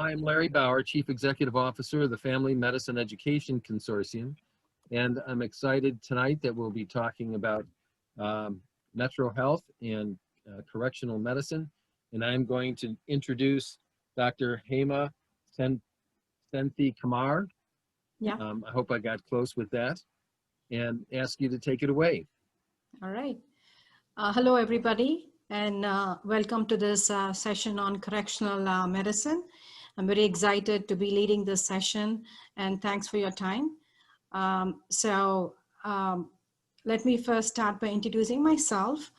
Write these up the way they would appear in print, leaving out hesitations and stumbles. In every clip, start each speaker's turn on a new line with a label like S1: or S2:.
S1: I'm Larry Bauer, Chief Executive Officer of the Family Medicine Education Consortium, and I'm excited tonight that we'll be talking about Metrohealth and correctional medicine. And I'm going to introduce Dr. Hema Senthi Kumar.
S2: Yeah.
S1: I hope I got close with that, and ask you to take it away.
S2: All right. Hello, everybody, and welcome to this session on correctional medicine. I'm very excited to be leading this session, and thanks for your time. Let me first start by introducing myself.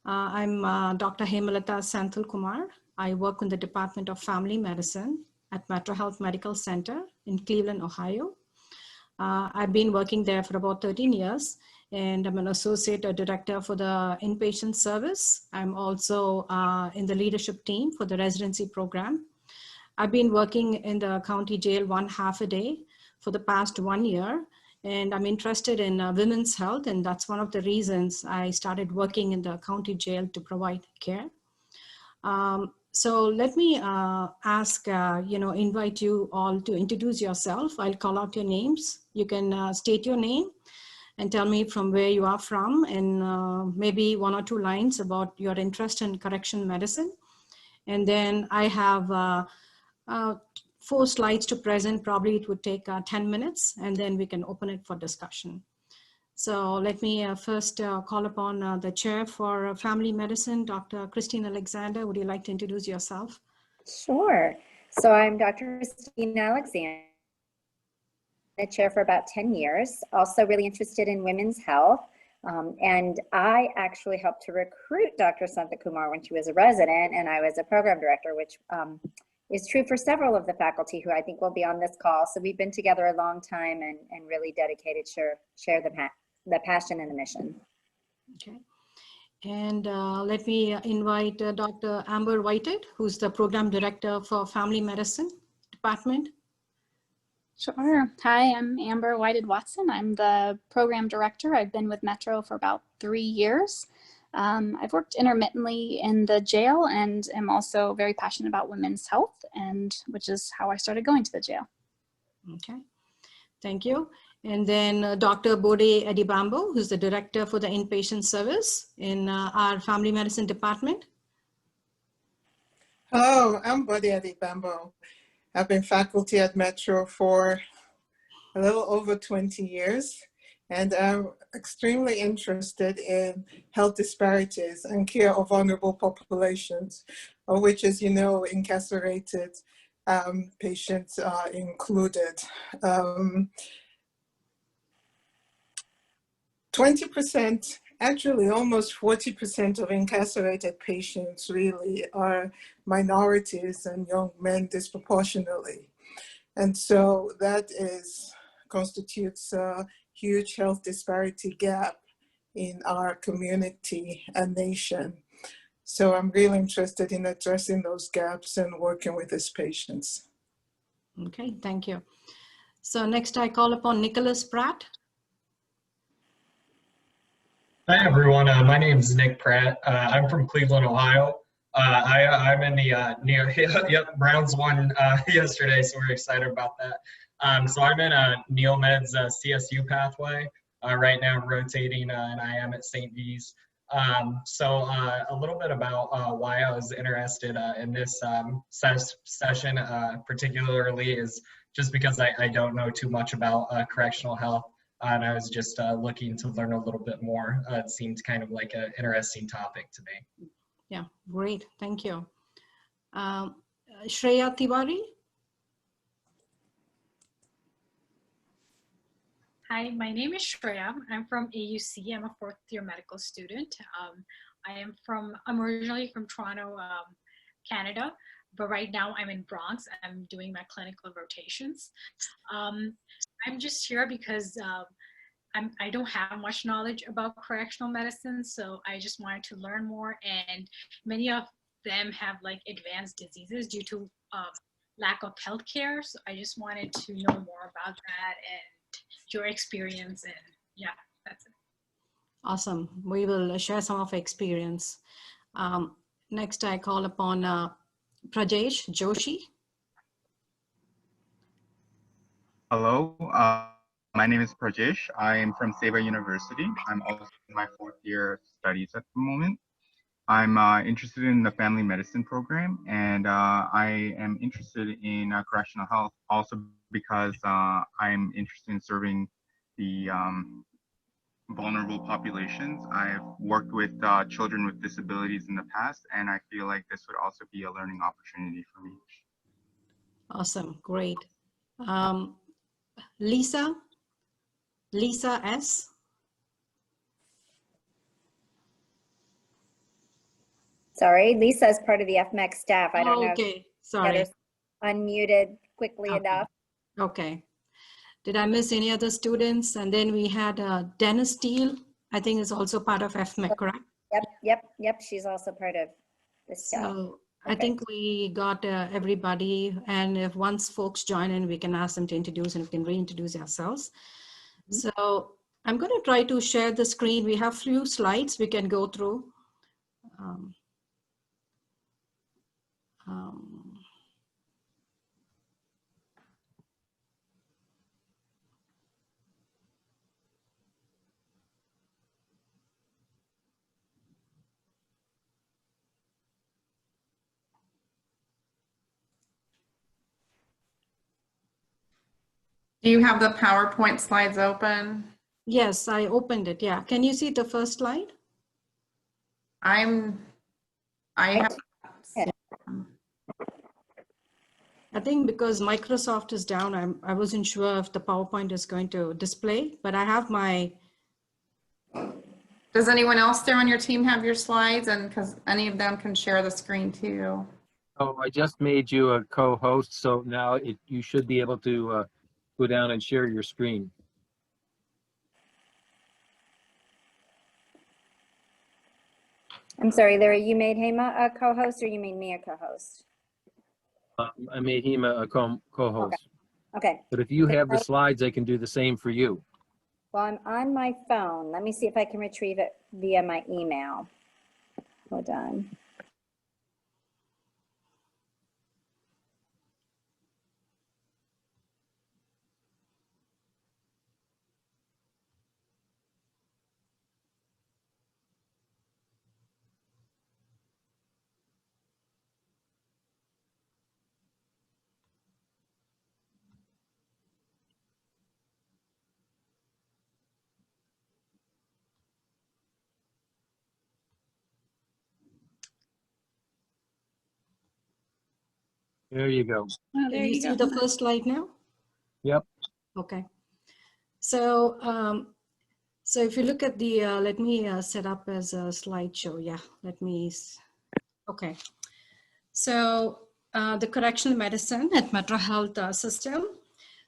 S2: I'm Dr. Hemalata Senthil Kumar. I work in the Department of Family Medicine at Metrohealth Medical Center in Cleveland, Ohio. I've been working there for about 13 years, and I'm an associate director for the inpatient service. I'm also in the leadership team for the residency program. I've been working in the county jail 1/2 a day for the past 1 year, and I'm interested in women's health, and that's one of the reasons I started working in the county jail to provide care. So let me invite you all to introduce yourself. I'll call out your names. You can state your name and tell me from where you are from, and maybe 1 or 2 lines about your interest in correction medicine. And then I have 4 slides to present. Probably it would take 10 minutes, and then we can open it for discussion. So let me first call upon the chair for family medicine, Dr. Christine Alexander. Would you like to introduce yourself?
S3: Sure. So I'm Dr. Christine Alexander, the chair for about 10 years, also really interested in women's health. And I actually helped to recruit Dr. Santha Kumar when she was a resident, and I was a program director, which is true for several of the faculty who I think will be on this call. So we've been together a long time and really dedicated, share the passion and the mission.
S2: Okay. And let me invite Dr. Amber Whited, who's the program director for Family Medicine Department.
S4: Sure. Hi, I'm Amber Whited Watson. I'm the program director. I've been with Metro for about 3 years. I've worked intermittently in the jail and am also very passionate about women's health, and which is how I started going to the jail.
S2: Okay, thank you. And then Dr. Bode Adibambo, who's the director for the inpatient service in our family medicine department.
S5: Hello, I'm Bode Adibambo. I've been faculty at Metro for a little over 20 years, and I'm extremely interested in health disparities and care of vulnerable populations, of which, as you know, incarcerated patients are included. 20%, actually almost 40% of incarcerated patients really are minorities and young men disproportionately. And so that constitutes a huge health disparity gap in our community and nation. So I'm really interested in addressing those gaps and working with these patients.
S2: Okay, thank you. So next I call upon Nicholas Pratt.
S6: Hi everyone, my name is Nick Pratt. I'm from Cleveland, Ohio. I'm in the Browns won yesterday, so we're excited about that. So I'm in a Neomed's CSU pathway right now, rotating, and I am at St. V's. So a little bit about why I was interested in this session particularly is just because I don't know too much about correctional health. And I was just looking to learn a little bit more. It seemed kind of like an interesting topic to me.
S2: Yeah, great, thank you. Shreya Tiwari.
S7: Hi, my name is Shreya. I'm from AUC. I'm a 4th year medical student. I'm originally from Toronto, Canada, but right now I'm in Bronx. I'm doing my clinical rotations. I'm just here because I don't have much knowledge about correctional medicine, so I just wanted to learn more, and many of them have like advanced diseases due to lack of healthcare. So I just wanted to know more about that and your experience, and yeah, that's it.
S2: Awesome. We will share some of our experience. Next, I call upon Prajesh Joshi.
S8: Hello, my name is Prajesh. I am from Seva University. I'm also in my 4th year studies at the moment. I'm interested in the family medicine program, and I am interested in correctional health also because I'm interested in serving the vulnerable populations. I've worked with children with disabilities in the past, and I feel like this would also be a learning opportunity for me.
S2: Awesome, great. Um, Lisa S.
S3: Sorry, Lisa is part of the FMEC staff. I don't know if
S2: Okay,
S3: she
S2: sorry.
S3: got her unmuted quickly
S2: Okay.
S3: enough.
S2: Okay. Did I miss any other students? And then we had Dennis Steele, I think is also part of FMEC, correct?
S3: Yep. She's also part of this staff.
S2: So I think we got everybody, and if once folks join in, we can ask them to introduce and we can reintroduce ourselves. So I'm going to try to share the screen. We have few slides we can go through.
S9: Do you have the PowerPoint slides open?
S2: Yes, I opened it. Yeah. Can you see the first slide?
S9: I have.
S2: I think because Microsoft is down, I wasn't sure if the PowerPoint is going to display, but I have my.
S9: Does anyone else there on your team have your slides? And because any of them can share the screen too.
S1: Oh, I just made you a co-host, so now you should be able to go down and share your screen.
S3: I'm sorry, Larry, you made Hema a co-host or you made me a co-host?
S1: I made him a co-host.
S3: Okay.
S1: But if you have the slides, I can do the same for you.
S3: Well, I'm on my phone. Let me see if I can retrieve it via my email. Hold on.
S1: There you go.
S4: Oh,
S2: Can you see the first slide now?
S1: Yep.
S2: Okay. So, so if you look at the, let me set up as a slideshow. Yeah, okay. So the correctional medicine at Metrohealth system.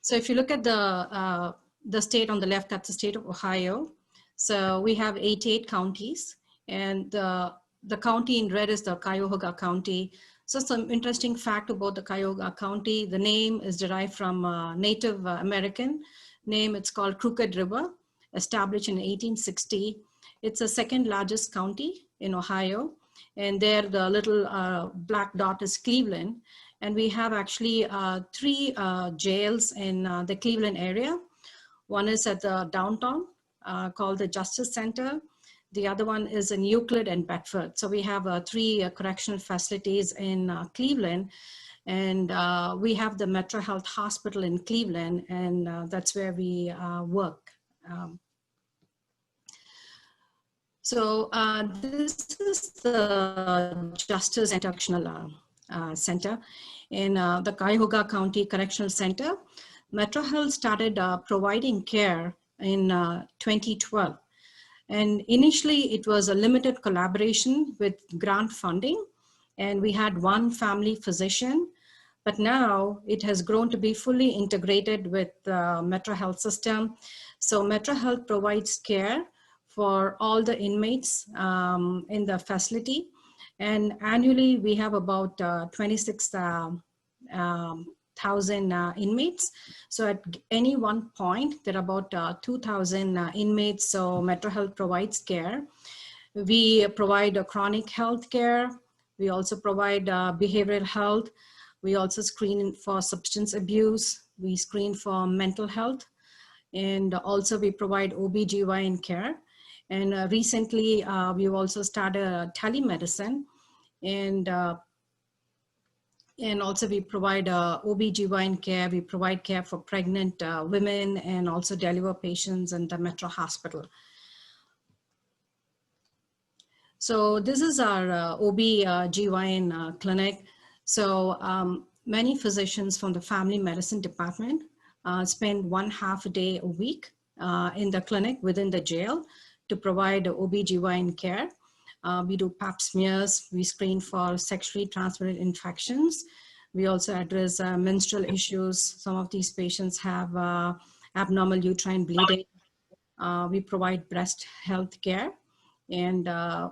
S2: So if you look at the state on the left, that's the state of Ohio. So we have 88 counties, and the county in red is the Cuyahoga County. So some interesting fact about the Cuyahoga County, the name is derived from Native American name. It's called Crooked River, established in 1860. It's the second largest county in Ohio. And there the little black dot is Cleveland. And we have actually 3 jails in the Cleveland area. One is at the downtown called the Justice Center. The other one is in Euclid and Bedford. So we have 3 correctional facilities in Cleveland. And we have the Metrohealth Hospital in Cleveland, and that's where we work. So this is the Justice and Correctional Center in the Cuyahoga County Correctional Center. Metrohealth started providing care in 2012. And initially it was a limited collaboration with grant funding, and we had 1 family physician, but now it has grown to be fully integrated with the Metrohealth system. So Metrohealth provides care for all the inmates in the facility. And annually we have about 26,000 inmates. So at any one point, there are about 2,000 inmates. So Metrohealth provides care. We provide chronic health care. We also provide behavioral health. We also screen for substance abuse. we screen for mental health, and also we provide OB/GYN care. And recently, we've also started telemedicine, and also we provide OB/GYN care. We provide care for pregnant women and also deliver patients in the Metro Hospital. So this is our OB/GYN clinic. So many physicians from the family medicine department spend 1/2 a day a week in the clinic within the jail to provide OB/GYN care. We do pap smears, we screen for sexually transmitted infections. We also address menstrual issues. Some of these patients have abnormal uterine bleeding. We provide breast health care, and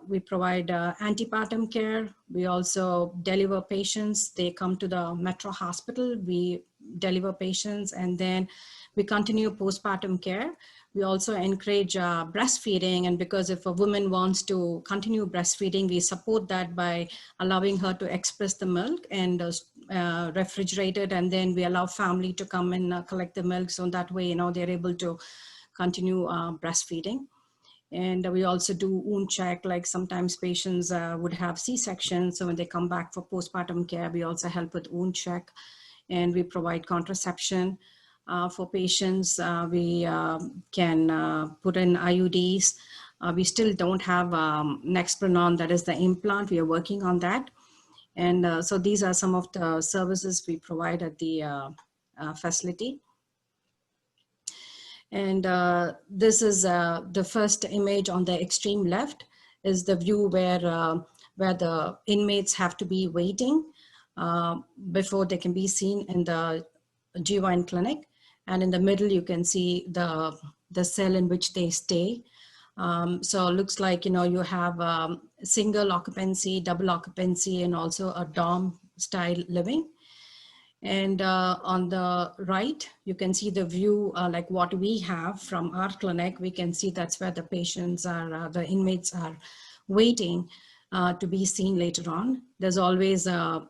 S2: we provide antepartum care. We also deliver patients. They come to the Metro Hospital, we deliver patients, and then we continue postpartum care. We also encourage breastfeeding, and because if a woman wants to continue breastfeeding, we support that by allowing her to express the milk and refrigerate it, and then we allow family to come and collect the milk, so that way, they're able to continue breastfeeding. And we also do wound check, like sometimes patients would have C-section, so when they come back for postpartum care, we also help with wound check, and we provide contraception. For patients, we can put in IUDs. We still don't have Nexplanon, that is the implant. We are working on that. And so these are some of the services we provide at the facility. And this is the first image on the extreme left is the view where the inmates have to be waiting before they can be seen in the GYN clinic. And in the middle, you can see the cell in which they stay. So it looks like, you have single occupancy, double occupancy, and also a dorm style living. And on the right, you can see the view like what we have from our clinic. We can see that's where the patients are, the inmates are waiting to be seen later on. There's always a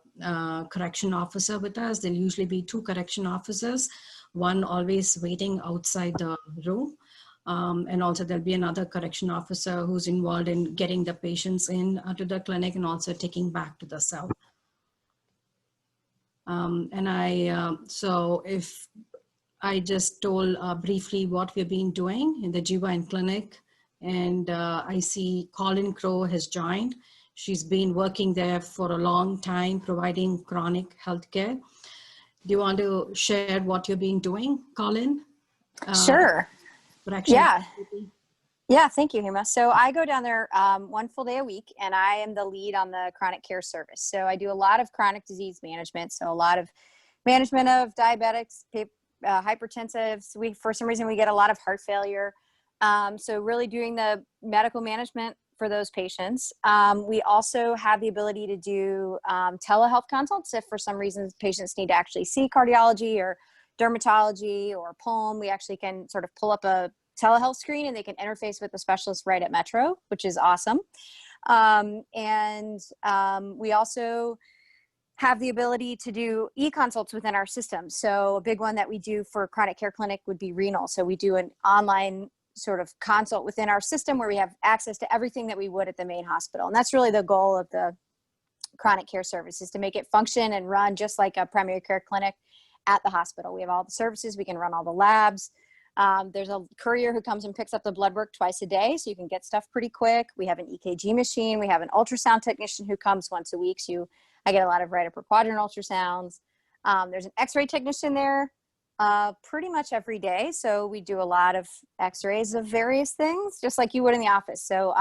S2: correction officer with us. There'll usually be 2 correction officers, one always waiting outside the room. And also there'll be another correction officer who's involved in getting the patients in to the clinic and also taking back to the cell. So if I just told briefly what we've been doing in the GYN clinic, and I see Colin Crow has joined. She's been working there for a long time, providing chronic health care. Do you want to share what you've been doing, Colin?
S10: Sure. Yeah. Yeah, thank you, Hema. So I go down there 1 full day a week, and I am the lead on the chronic care service. So I do a lot of chronic disease management. So a lot of management of diabetics, hypertensives. For some reason, we get a lot of heart failure. So really doing the medical management for those patients. We also have the ability to do telehealth consults if for some reason patients need to actually see cardiology or dermatology or pulm. We actually can sort of pull up a telehealth screen and they can interface with the specialist right at Metro, which is awesome. We also have the ability to do e-consults within our system. So a big one that we do for chronic care clinic would be renal. So we do an online sort of consult within our system where we have access to everything that we would at the main hospital. And that's really the goal of the chronic care service, is to make it function and run just like a primary care clinic at the hospital. We have all the services, we can run all the labs. There's a courier who comes and picks up the blood work twice a day, so you can get stuff pretty quick. We have an EKG machine. We have an ultrasound technician who comes once a week. So I get a lot of right upper quadrant ultrasounds. There's an x-ray technician there pretty much every day. So we do a lot of x-rays of various things, just like you would in the office. So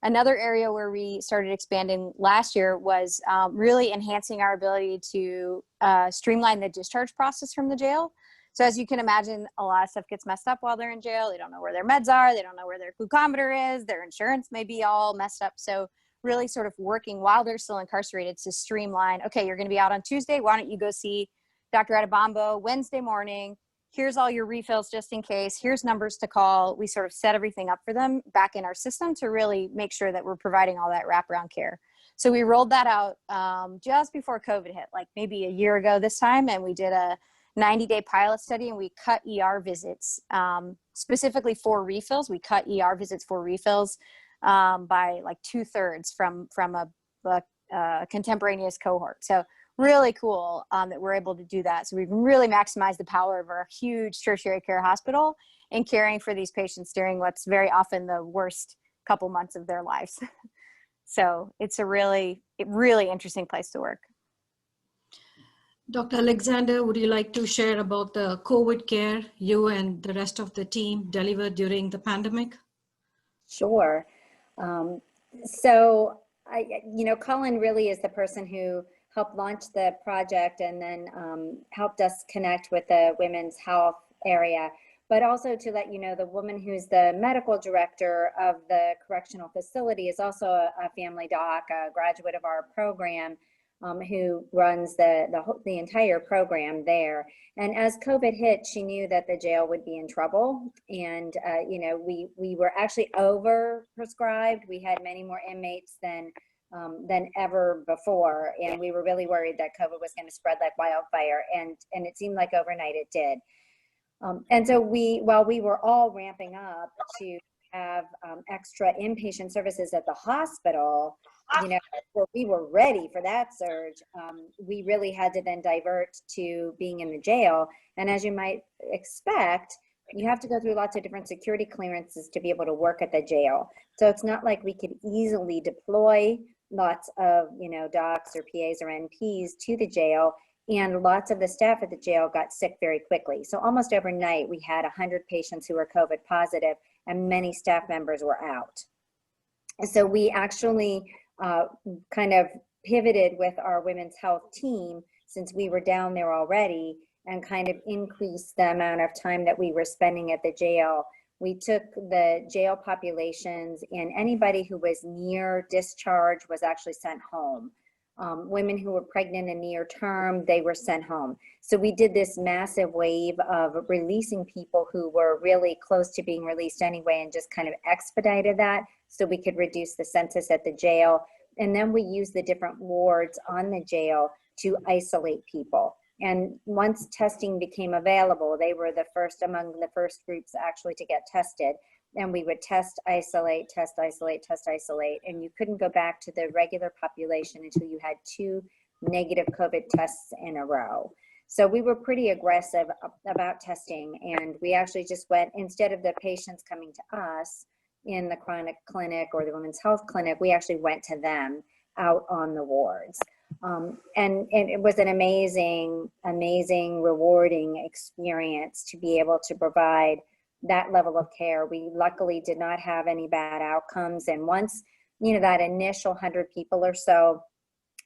S10: another area where we started expanding last year was really enhancing our ability to streamline the discharge process from the jail. So as you can imagine, a lot of stuff gets messed up while they're in jail. They don't know where their meds are. They don't know where their glucometer is. Their insurance may be all messed up. So really sort of working while they're still incarcerated to streamline, okay, you're going to be out on Tuesday. Why don't you go see Dr. Adebombo Wednesday morning? Here's all your refills just in case. Here's numbers to call. We sort of set everything up for them back in our system to really make sure that we're providing all that wraparound care. So we rolled that out just before COVID hit, like maybe a year ago this time, and we did a 90-day pilot study, and we cut ER visits, specifically for refills. We cut ER visits for refills by like 2/3 from a contemporaneous cohort. So really cool that we're able to do that. So we've really maximized the power of our huge tertiary care hospital in caring for these patients during what's very often the worst couple months of their lives. So it's a really interesting place to work.
S2: Dr. Alexander, would you like to share about the COVID care you and the rest of the team delivered during the pandemic?
S3: Sure. So, Colin really is the person who helped launch the project and then helped us connect with the women's health area. But also to let you know, the woman who's the medical director of the correctional facility is also a family doc, a graduate of our program, who runs the entire program there. And as COVID hit, she knew that the jail would be in trouble. And, we were actually over prescribed. We had many more inmates than ever before. And we were really worried that COVID was going to spread like wildfire. And it seemed like overnight it did. And so while we were all ramping up to have extra inpatient services at the hospital, we were ready for that surge. We really had to then divert to being in the jail. And as you might expect, you have to go through lots of different security clearances to be able to work at the jail. So it's not like we could easily deploy lots of, docs or PAs or NPs to the jail. And lots of the staff at the jail got sick very quickly. So almost overnight, we had 100 patients who were COVID positive, and many staff members were out. So we actually kind of pivoted with our women's health team, since we were down there already, and kind of increased the amount of time that we were spending at the jail. We took the jail populations, and anybody who was near discharge was actually sent home. Women who were pregnant and near term, they were sent home. So we did this massive wave of releasing people who were really close to being released anyway, and just kind of expedited that so we could reduce the census at the jail. And then we used the different wards on the jail to isolate people. And once testing became available, they were among the first groups actually to get tested. And we would test, isolate, test, isolate, test, isolate. And you couldn't go back to the regular population until you had 2 negative COVID tests in a row. So we were pretty aggressive about testing. And we actually just went, instead of the patients coming to us in the chronic clinic or the women's health clinic, we actually went to them out on the wards. And it was an amazing, rewarding experience to be able to provide that level of care. We luckily did not have any bad outcomes. And once, that initial 100 people or so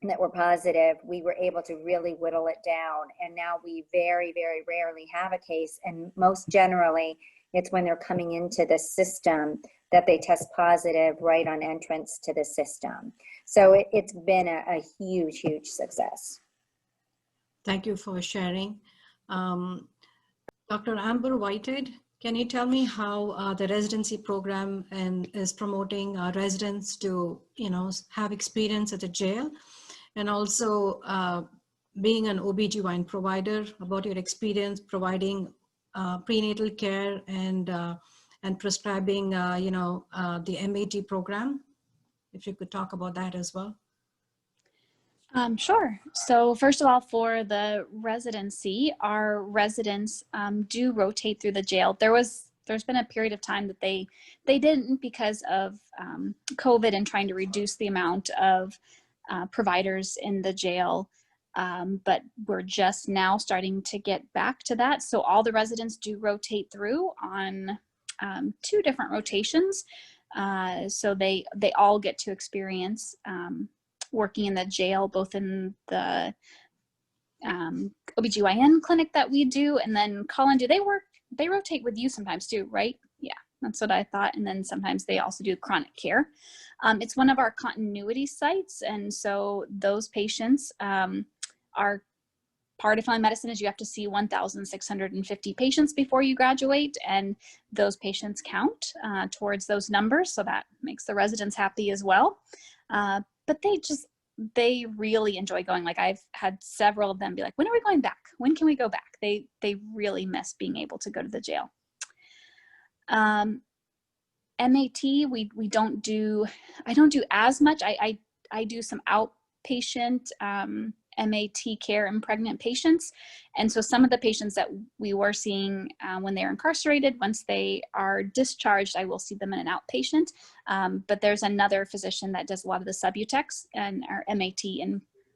S3: that were positive, we were able to really whittle it down. And now we very, very rarely have a case. And most generally, it's when they're coming into the system that they test positive right on entrance to the system. So it's been a huge, huge success.
S2: Thank you for sharing. Dr. Amber Whitehead, can you tell me how the residency program is promoting residents to, have experience at the jail, and also being an OBGYN provider, about your experience providing prenatal care and prescribing, the MAT program? If you could talk about that as well.
S4: Sure. So first of all, for the residency, our residents do rotate through the jail. There's been a period of time that they didn't, because of COVID and trying to reduce the amount of providers in the jail. But we're just now starting to get back to that. So all the residents do rotate through on 2 different rotations. So they all get to experience working in the jail, both in the OBGYN clinic that we do, and then Colin, they rotate with you sometimes too, right? Yeah, that's what I thought. And then sometimes they also do chronic care. It's one of our continuity sites. And so those patients are part of family medicine is you have to see 1,650 patients before you graduate, and those patients count towards those numbers. So that makes the residents happy as well. But they really enjoy going. Like, I've had several of them be like, when are we going back? when can we go back? They really miss being able to go to the jail. MAT, we don't do, I don't do as much. I do some outpatient MAT care in pregnant patients. And so some of the patients that we were seeing when they are incarcerated, once they are discharged, I will see them in an outpatient. But there's another physician that does a lot of the subutex and our MAT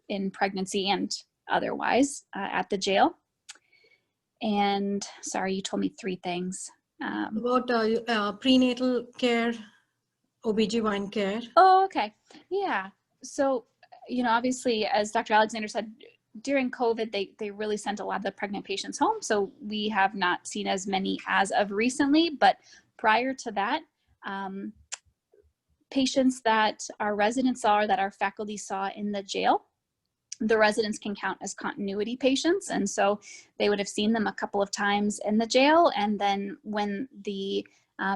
S4: in pregnancy and otherwise at the jail. And sorry, you told me 3 things.
S2: About prenatal care, OBGYN care.
S4: Oh, okay. Yeah. So, obviously, as Dr. Alexander said, during COVID, they really sent a lot of the pregnant patients home. So we have not seen as many as of recently, but prior to that, patients that our residents saw or that our faculty saw in the jail, the residents can count as continuity patients. And so they would have seen them a couple of times in the jail. And then when the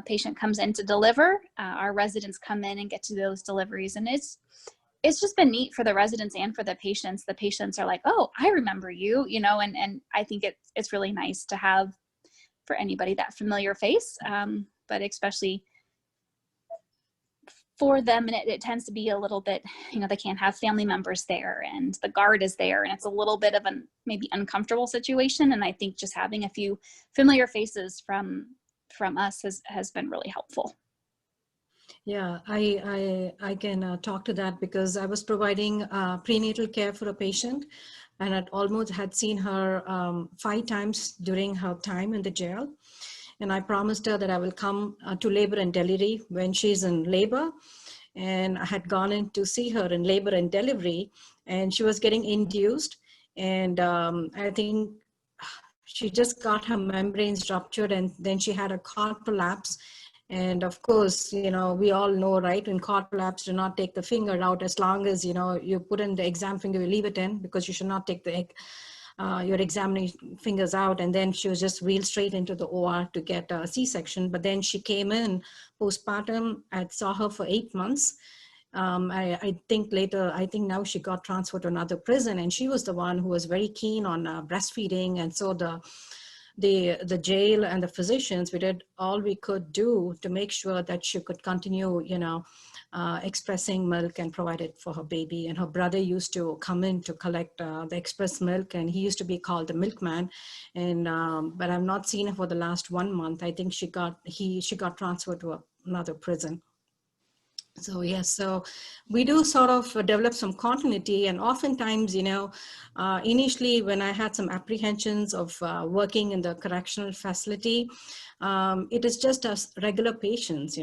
S4: patient comes in to deliver, our residents come in and get to those deliveries. And it's just been neat for the residents and for the patients. The patients are like, oh, I remember you, and I think it's really nice to have for anybody that familiar face, but especially for them. And it tends to be a little bit, they can't have family members there and the guard is there. And it's a little bit of a maybe uncomfortable situation. And I think just having a few familiar faces from us has been really helpful.
S2: Yeah, I can talk to that because I was providing prenatal care for a patient, and I almost had seen her 5 times during her time in the jail. And I promised her that I will come to labor and delivery when she's in labor. And I had gone in to see her in labor and delivery, and she was getting induced. And I think she just got her membranes ruptured, and then she had a cord prolapse. And of course, we all know, right, in cord prolapse, do not take the finger out as long as, you put in the exam finger, you leave it in, because you should not take your examining fingers out. And then she was just wheeled straight into the OR to get a C-section. But then she came in postpartum. I saw her for 8 months. I think now she got transferred to another prison, and she was the one who was very keen on breastfeeding. And so the jail and the physicians, we did all we could do to make sure that she could continue, expressing milk and provide it for her baby. And her brother used to come in to collect the express milk, and he used to be called the milkman. And but I've not seen her for the last 1 month. I think she got transferred to another prison. So yes, so we do sort of develop some continuity, and oftentimes, initially when I had some apprehensions of working in the correctional facility, it is just as regular patients,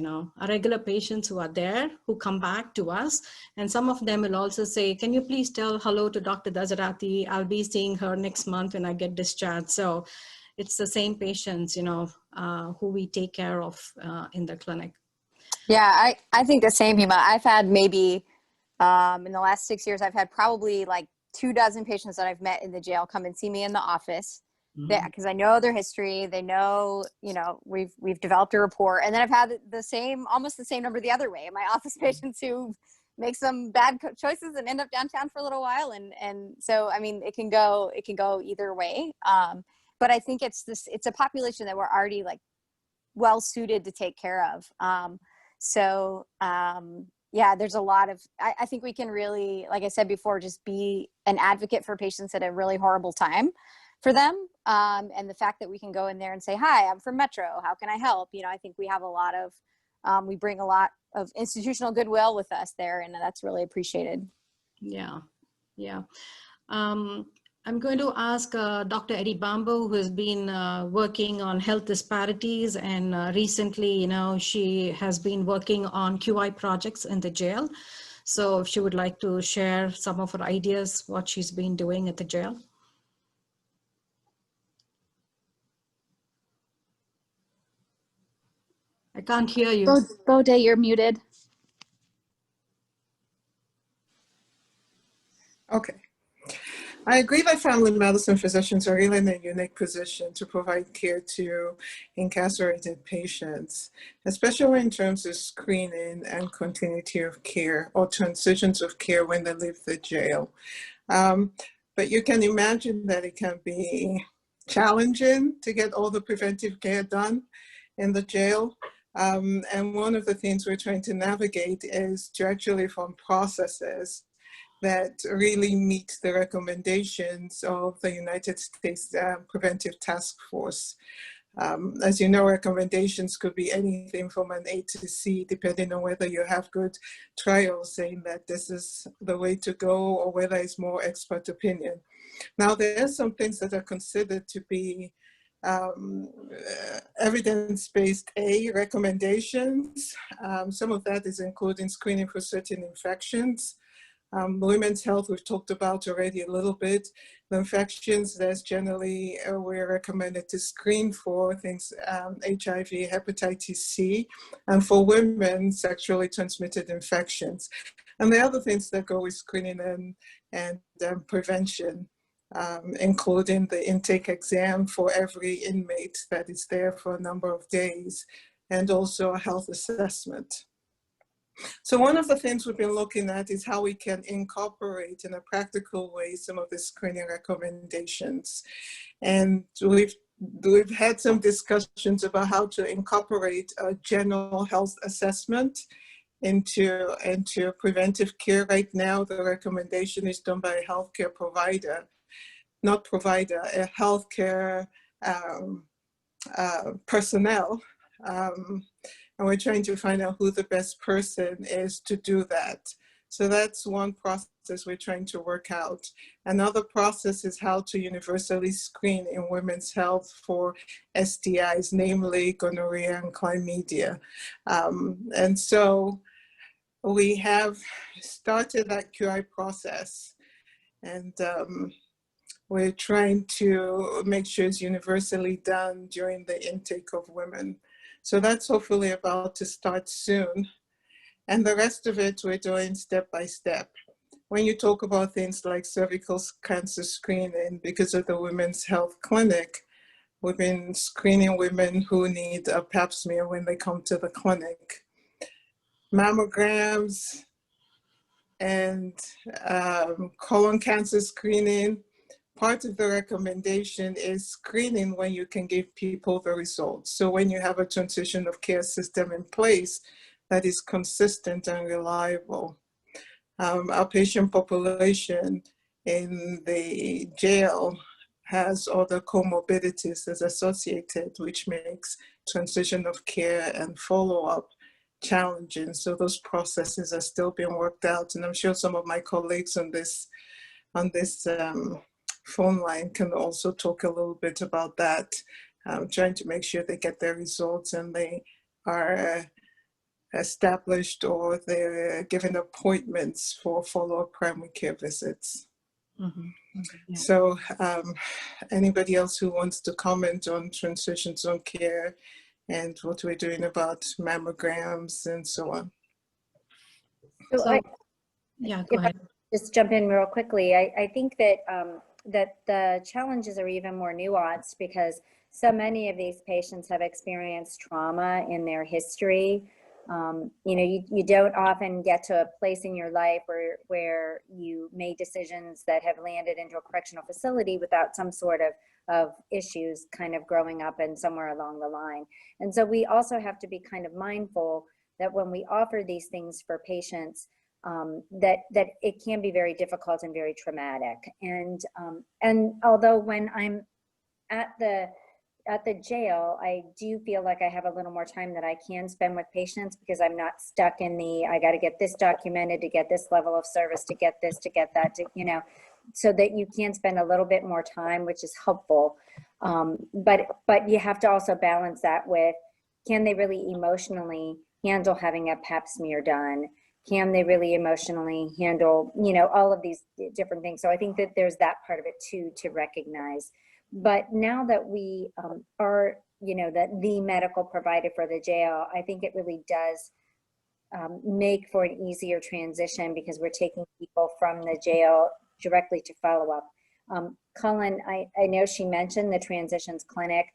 S2: regular patients who are there, who come back to us. And some of them will also say, can you please tell hello to Dr. Dazarati? I'll be seeing her next month when I get discharged. So it's the same patients, who we take care of in the clinic.
S10: Yeah, I think the same, Hema. I've had maybe in the last 6 years, I've had probably like 24 patients that I've met in the jail come and see me in the office, because I know their history. They know, we've developed a rapport. And then I've had almost the same number the other way. My office patients who make some bad choices and end up downtown for a little while. And so, I mean, it can go either way. But I think it's a population that we're already like well suited to take care of. So yeah, there's a lot of, I think we can really, like I said before, just be an advocate for patients at a really horrible time for them. And the fact that we can go in there and say, hi, I'm from Metro, how can I help? I think we have we bring a lot of institutional goodwill with us there, and that's really appreciated.
S2: Yeah. I'm going to ask Dr. Eddie Bambo, who has been working on health disparities, and recently, she has been working on QI projects in the jail. So if she would like to share some of her ideas, what she's been doing at the jail. I can't hear you.
S4: Bode, you're muted.
S5: Okay. I agree that family medicine physicians are really in a unique position to provide care to incarcerated patients, especially in terms of screening and continuity of care or transitions of care when they leave the jail. But you can imagine that it can be challenging to get all the preventive care done in the jail. And one of the things we're trying to navigate is to actually form processes that really meet the recommendations of the United States Preventive Task Force. As you know, recommendations could be anything from an A to C, depending on whether you have good trials saying that this is the way to go or whether it's more expert opinion. Now, there are some things that are considered to be evidence-based recommendations. Some of that is including screening for certain infections. Women's health, we've talked about already a little bit. The infections, there's generally, we're recommended to screen for things, HIV, hepatitis C, and for women, sexually transmitted infections. And the other things that go with screening and prevention, including the intake exam for every inmate that is there for a number of days, and also a health assessment. So one of the things we've been looking at is how we can incorporate in a practical way some of the screening recommendations. And we've had some discussions about how to incorporate a general health assessment into preventive care. Right now, the recommendation is done by a healthcare provider, not provider, a healthcare personnel. And we're trying to find out who the best person is to do that. So that's one process we're trying to work out. Another process is how to universally screen in women's health for STIs, namely gonorrhea and chlamydia. And so we have started that QI process, and we're trying to make sure it's universally done during the intake of women. So that's hopefully about to start soon. And the rest of it, we're doing step by step. When you talk about things like cervical cancer screening, because of the Women's Health Clinic, we've been screening women who need a pap smear when they come to the clinic. Mammograms and colon cancer screening. Part of the recommendation is screening when you can give people the results. So when you have a transition of care system in place that is consistent and reliable. Our patient population in the jail has other comorbidities as associated, which makes transition of care and follow-up challenging. So those processes are still being worked out. And I'm sure some of my colleagues on this phone line can also talk a little bit about that, trying to make sure they get their results and they are established or they're given appointments for follow-up primary care visits.
S2: Mm-hmm. Yeah.
S5: So anybody else who wants to comment on transitions on care and what we're doing about mammograms and so on?
S3: So
S2: yeah, go ahead.
S3: Just jump in real quickly. I think that that the challenges are even more nuanced because so many of these patients have experienced trauma in their history. You don't often get to a place in your life where you made decisions that have landed into a correctional facility without some sort of issues kind of growing up and somewhere along the line. And so we also have to be kind of mindful that when we offer these things for patients, that it can be very difficult and very traumatic. And although when I'm at the jail, I do feel like I have a little more time that I can spend with patients because I'm not stuck in I got to get this documented to get this level of service, to get this, to get that, so that you can spend a little bit more time, which is helpful. But you have to also balance that with, can they really emotionally handle having a pap smear done? Can they really emotionally handle, all of these different things? So I think that there's that part of it too, to recognize. But now that we are, the medical provider for the jail, I think it really does make for an easier transition because we're taking people from the jail directly to follow-up. Cullen, I know she mentioned the transitions clinic.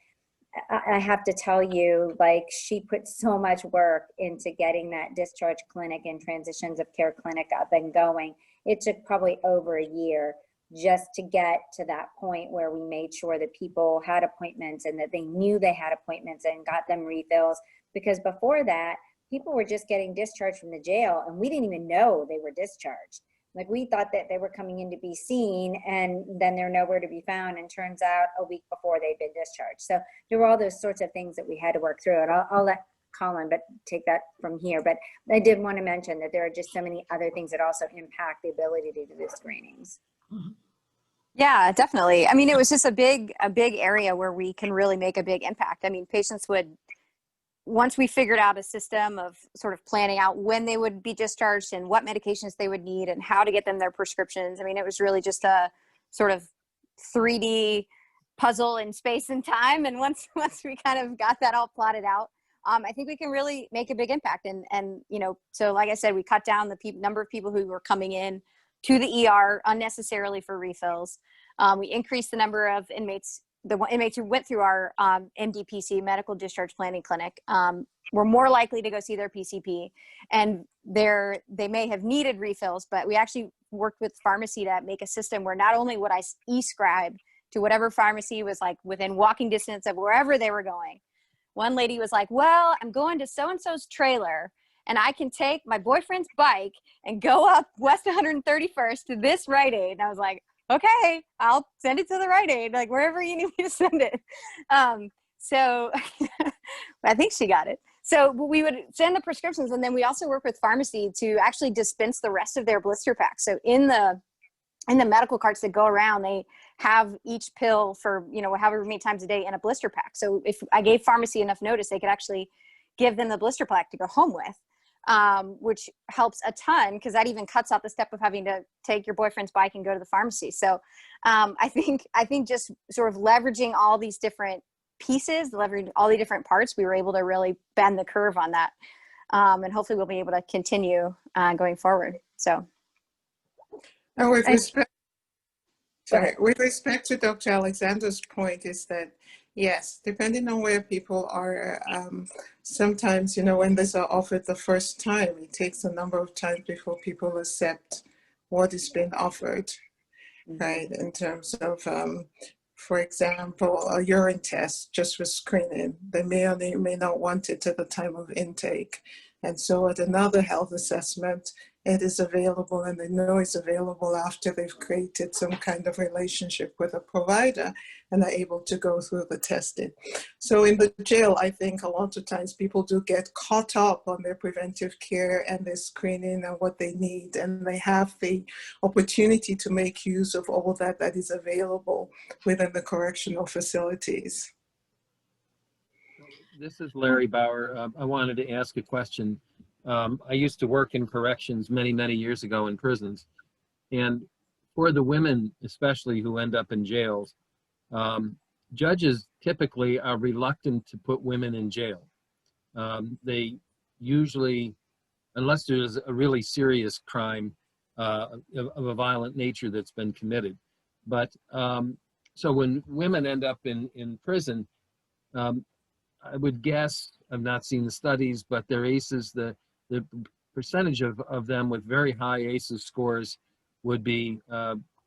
S3: I have to tell you, she put so much work into getting that discharge clinic and transitions of care clinic up and going. It took probably over a year just to get to that point where we made sure that people had appointments and that they knew they had appointments and got them refills. Because before that, people were just getting discharged from the jail and we didn't even know they were discharged. Like we thought that they were coming in to be seen and then they're nowhere to be found, and turns out a week before they'd been discharged. So there were all those sorts of things that we had to work through, and I'll let Colin take that from here. But I did want to mention that there are just so many other things that also impact the ability to do the screenings.
S10: Yeah, definitely. I mean, it was just a big area where we can really make a big impact. I mean, patients would, once we figured out a system of sort of planning out when they would be discharged and what medications they would need and how to get them their prescriptions. I mean, it was really just a sort of 3D puzzle in space and time. And once we kind of got that all plotted out, I think we can really make a big impact. And you know, so like I said, we cut down the number of people who were coming in to the ER unnecessarily for refills. We increased the number of inmates. The inmates who went through our MDPC, Medical Discharge Planning Clinic, were more likely to go see their PCP, and they may have needed refills, but we actually worked with pharmacy to make a system where not only would I e-scribe to whatever pharmacy was like within walking distance of wherever they were going. One lady was like, well, I'm going to so-and-so's trailer, and I can take my boyfriend's bike and go up West 131st to this Rite Aid. And I was like, okay, I'll send it to the Rite Aid, like wherever you need me to send it. So I think she got it. So we would send the prescriptions, and then we also work with pharmacy to actually dispense the rest of their blister packs. So in the medical carts that go around, they have each pill for, you know, however many times a day in a blister pack. So if I gave pharmacy enough notice, they could actually give them the blister pack to go home with. Which helps a ton because that even cuts out the step of having to take your boyfriend's bike and go to the pharmacy. So I think just sort of leveraging all these different pieces, leveraging all the different parts, we were able to really bend the curve on that. And hopefully we'll be able to continue going forward. So.
S5: And with respect to Dr. Alexander's point is that, yes, depending on where people are, sometimes, you know, when these are offered the first time, it takes a number of times before people accept what is being offered, right? In terms of, for example, a urine test just for screening. They may or may not want it at the time of intake. And so at another health assessment, it is available, and they know it's available after they've created some kind of relationship with a provider and are able to go through the testing. So in the jail, I think a lot of times people do get caught up on their preventive care and their screening and what they need, and they have the opportunity to make use of all that is available within the correctional facilities.
S1: This is Larry Bauer. I wanted to ask a question. I used to work in corrections many, many years ago in prisons. And for the women, especially who end up in jails, judges typically are reluctant to put women in jail. They usually, unless there's a really serious crime of a violent nature that's been committed. But so when women end up in prison, I would guess, I've not seen the studies, but their ACEs, the percentage of them with very high ACEs scores would be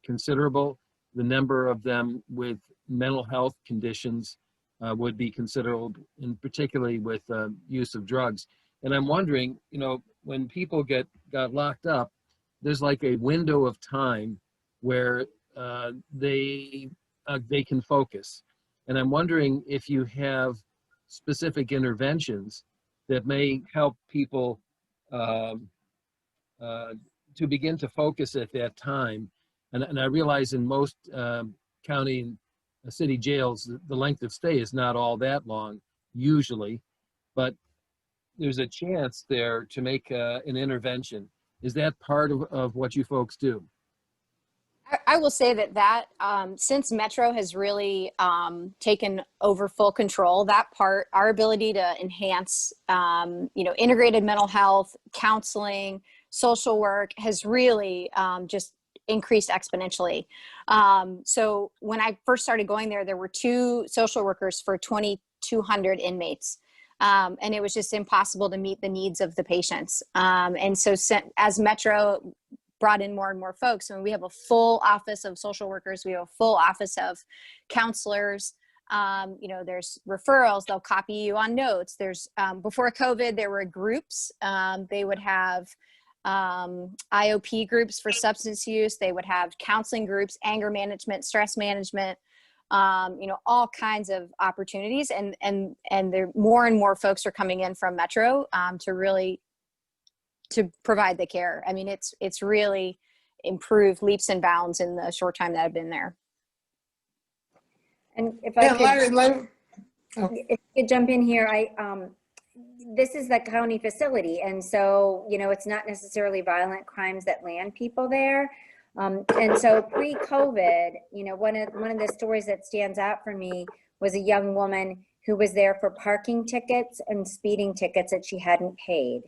S1: considerable. The number of them with mental health conditions would be considerable, and particularly with use of drugs. And I'm wondering, you know, when people got locked up, there's like a window of time where they can focus. And I'm wondering if you have specific interventions that may help people to begin to focus at that time. And I realize in most county and city jails, the length of stay is not all that long, usually, but there's a chance there to make an intervention. Is that part of what you folks do?
S10: I will say that since Metro has really taken over full control, that part, our ability to enhance, you know, integrated mental health, counseling, social work has really just increased exponentially. So when I first started going there were 2 social workers for 2,200 inmates. And it was just impossible to meet the needs of the patients. And so as Metro brought in more and more folks. And we have a full office of social workers. We have a full office of counselors. You know, there's referrals, they'll copy you on notes. There's, before COVID, there were groups. They would have IOP groups for substance use. They would have counseling groups, anger management, stress management, you know, all kinds of opportunities. And there more and more folks are coming in from Metro to provide the care. I mean, it's really improved leaps and bounds in the short time that I've been there.
S3: And if I could jump in here, this is the county facility, and so, you know, it's not necessarily violent crimes that land people there. And so pre-COVID, you know, one of the stories that stands out for me was a young woman who was there for parking tickets and speeding tickets that she hadn't paid.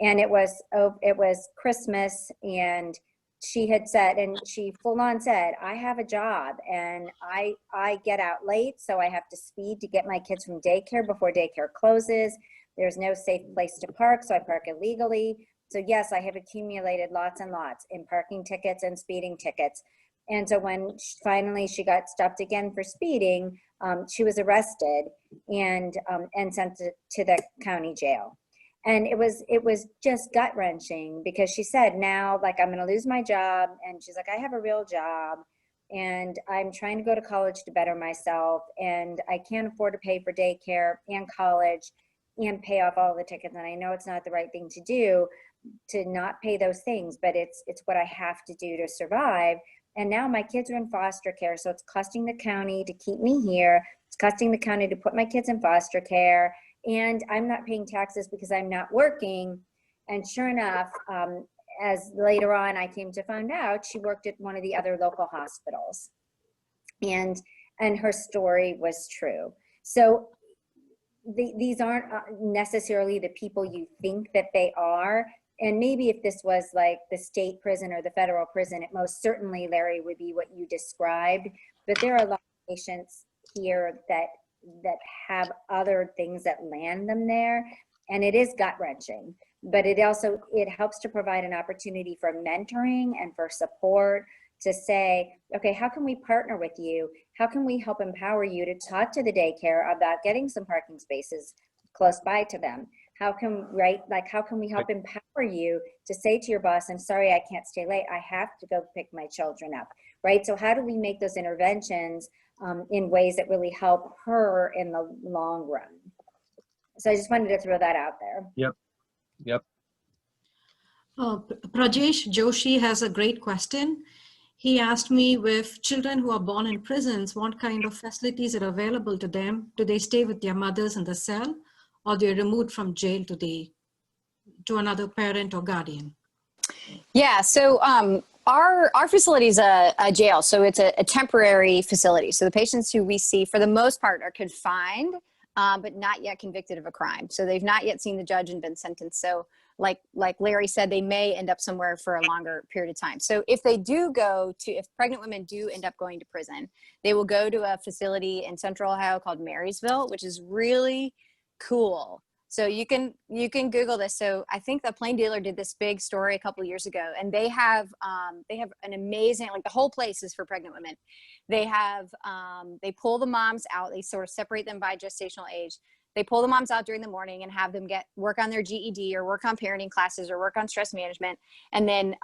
S3: And it was Christmas, and she had said, and she full on said, I have a job and I get out late, so I have to speed to get my kids from daycare before daycare closes. There's no safe place to park, so I park illegally. So yes, I have accumulated lots and lots in parking tickets and speeding tickets. And so when finally she got stopped again for speeding, she was arrested and sent to the county jail. And it was just gut wrenching, because she said, now, like, I'm going to lose my job. And she's like, I have a real job and I'm trying to go to college to better myself. And I can't afford to pay for daycare and college and pay off all the tickets. And I know it's not the right thing to do, to not pay those things, but it's what I have to do to survive. And now my kids are in foster care. So it's costing the county to keep me here. It's costing the county to put my kids in foster care. And I'm not paying taxes because I'm not working. And sure enough, as later on I came to find out, she worked at one of the other local hospitals, and her story was true. So these aren't necessarily the people you think that they are. And maybe if this was like the state prison or the federal prison, it most certainly, Larry, would be what you described. But there are a lot of patients here that have other things that land them there, and it is gut-wrenching. But it helps to provide an opportunity for mentoring and for support, to say, okay, how can we partner with you? How can we help empower you to talk to the daycare about getting some parking spaces close by to them? How can we help empower you to say to your boss, I'm sorry, I can't stay late. I have to go pick my children up, right? So how do we make those interventions in ways that really help her in the long run? So I just wanted to throw that out there.
S1: Yep.
S2: Prajesh Joshi has a great question. He asked me, with children who are born in prisons, what kind of facilities are available to them? Do they stay with their mothers in the cell, or they're removed from jail to another parent or guardian?
S10: Yeah, so our facility is a jail, so it's a temporary facility. So the patients who we see, for the most part, are confined, but not yet convicted of a crime. So they've not yet seen the judge and been sentenced. So like Larry said, they may end up somewhere for a longer period of time. So if pregnant women do end up going to prison, they will go to a facility in Central Ohio called Marysville, which is really cool. So you can Google this. So I think the Plain Dealer did this big story a couple of years ago, and they have an amazing, like, the whole place is for pregnant women. They have they pull the moms out. They sort of separate them by gestational age. They pull the moms out during the morning and have them work on their GED or work on parenting classes or work on stress management. And then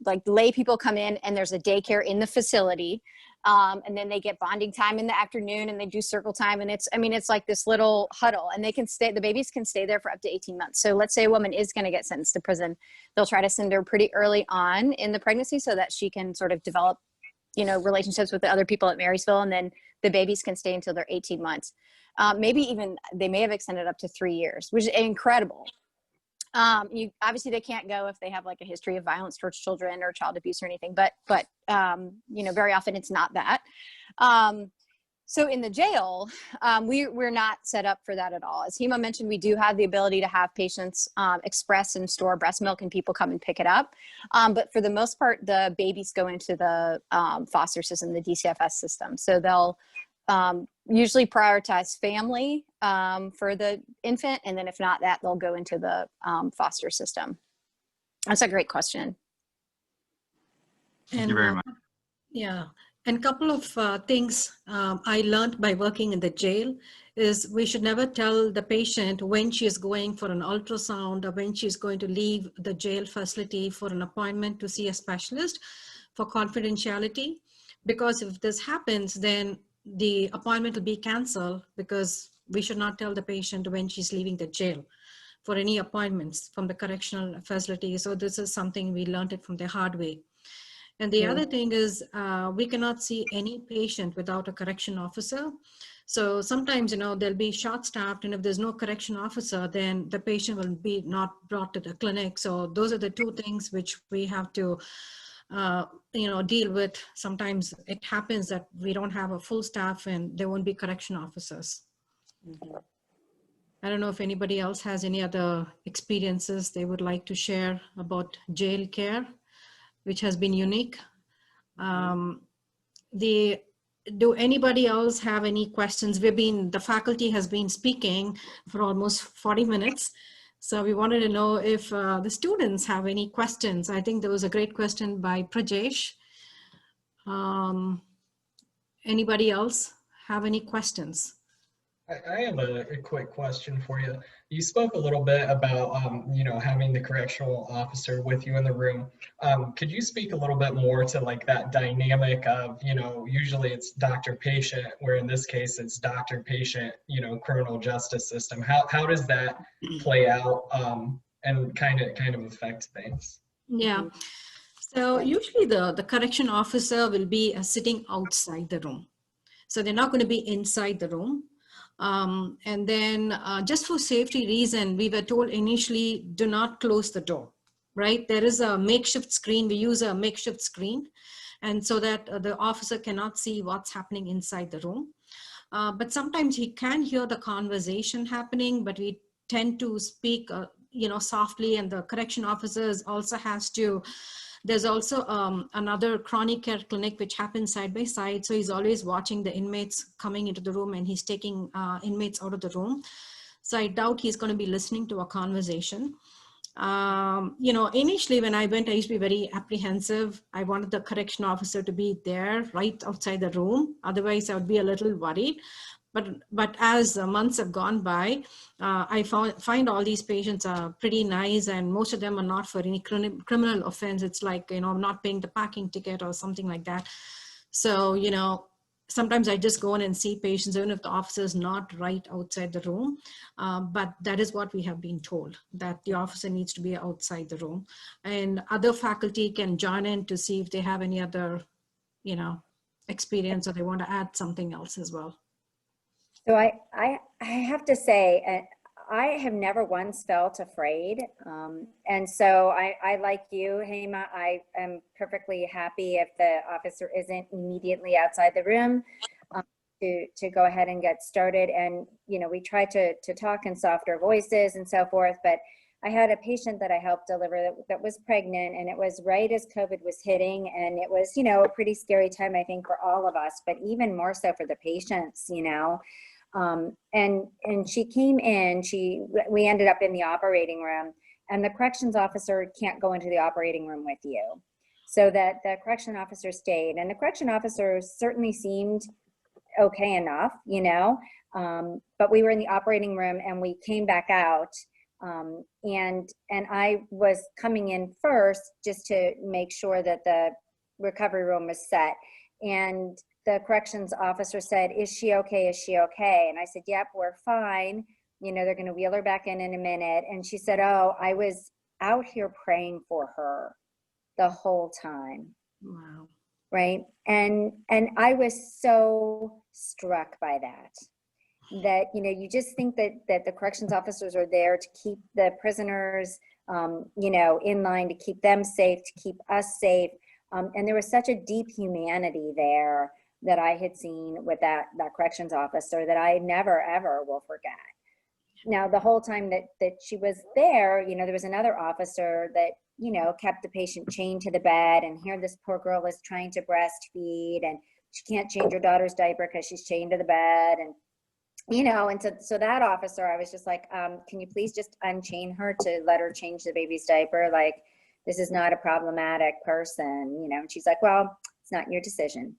S10: like lay people come in, and there's a daycare in the facility. And then they get bonding time in the afternoon, and they do circle time. And it's like this little huddle, and the babies can stay there for up to 18 months. So let's say a woman is going to get sentenced to prison. They'll try to send her pretty early on in the pregnancy so that she can sort of develop, relationships with the other people at Marysville. And then the babies can stay until they're 18 months. Maybe even they may have extended up to 3 years, which is incredible. Obviously they can't go if they have like a history of violence towards children or child abuse or anything, but very often it's not that. So in the jail, we're not set up for that at all. As Hema mentioned, we do have the ability to have patients express and store breast milk, and people come and pick it up. But for the most part, the babies go into the foster system, the DCFS system. So they'll usually prioritize family for the infant, and then if not that, they'll go into the foster system. That's a great question.
S8: Thank you very much.
S2: Yeah, and couple of things I learned by working in the jail is we should never tell the patient when she is going for an ultrasound or when she is going to leave the jail facility for an appointment to see a specialist for confidentiality. Because if this happens, then the appointment will be canceled because we should not tell the patient when she's leaving the jail for any appointments from the correctional facility. So this is something we learned it from the hard way. And the other thing is we cannot see any patient without a correction officer. So sometimes, they'll be short-staffed, and if there's no correction officer, then the patient will be not brought to the clinic. So those are the two things which we have to, deal with. Sometimes it happens that we don't have a full staff and there won't be correction officers. I don't know if anybody else has any other experiences they would like to share about jail care, which has been unique. Do anybody else have any questions? The faculty has been speaking for almost 40 minutes. So we wanted to know if the students have any questions. I think there was a great question by Prajesh. Anybody else have any questions?
S6: I have a quick question for you. You spoke a little bit about, having the correctional officer with you in the room. Could you speak a little bit more to like that dynamic of, usually it's doctor-patient, where in this case it's doctor-patient, criminal justice system. How does that play out and kind of affect things?
S2: Yeah. So usually the correction officer will be sitting outside the room. So they're not going to be inside the room. And then just for safety reason, we were told initially, do not close the door, right? There is a makeshift screen. We use a makeshift screen, and so that the officer cannot see what's happening inside the room. But sometimes he can hear the conversation happening, but we tend to speak, softly, and the correction officers also has to. There's also another chronic care clinic which happens side by side. So he's always watching the inmates coming into the room, and he's taking inmates out of the room. So I doubt he's going to be listening to a conversation. Initially when I went, I used to be very apprehensive. I wanted the correction officer to be there right outside the room. Otherwise I would be a little worried. But as months have gone by, I find all these patients are pretty nice, and most of them are not for any criminal offense. It's like, not paying the parking ticket or something like that. So, sometimes I just go in and see patients, even if the officer is not right outside the room. But that is what we have been told, that the officer needs to be outside the room. And other faculty can join in to see if they have any other, experience, or they want to add something else as well.
S3: So I have to say, I have never once felt afraid. And so I like you, Hema, I am perfectly happy if the officer isn't immediately outside the room to go ahead and get started. And, we try to talk in softer voices and so forth, but I had a patient that I helped deliver that was pregnant, and it was right as COVID was hitting, and it was, a pretty scary time, I think, for all of us, but even more so for the patients, and she came in, we ended up in the operating room, and the corrections officer can't go into the operating room with you. So that the correction officer stayed, and the correction officer certainly seemed okay enough, but we were in the operating room and we came back out. And I was coming in first just to make sure that the recovery room was set. And the corrections officer said, is she okay? Is she okay? And I said, yep, we're fine. They're going to wheel her back in a minute. And she said, oh, I was out here praying for her the whole time.
S2: Wow.
S3: Right. And I was so struck by that you just think that the corrections officers are there to keep the prisoners, in line, to keep them safe, to keep us safe. And there was such a deep humanity there that I had seen with that corrections officer that I never, ever will forget. Now, the whole time that she was there, there was another officer that, kept the patient chained to the bed, and here this poor girl is trying to breastfeed, and she can't change her daughter's diaper because she's chained to the bed. And and so that officer, I was just like, can you please just unchain her to let her change the baby's diaper? Like, This is not a problematic person, you know, and she's like, well, it's not your decision.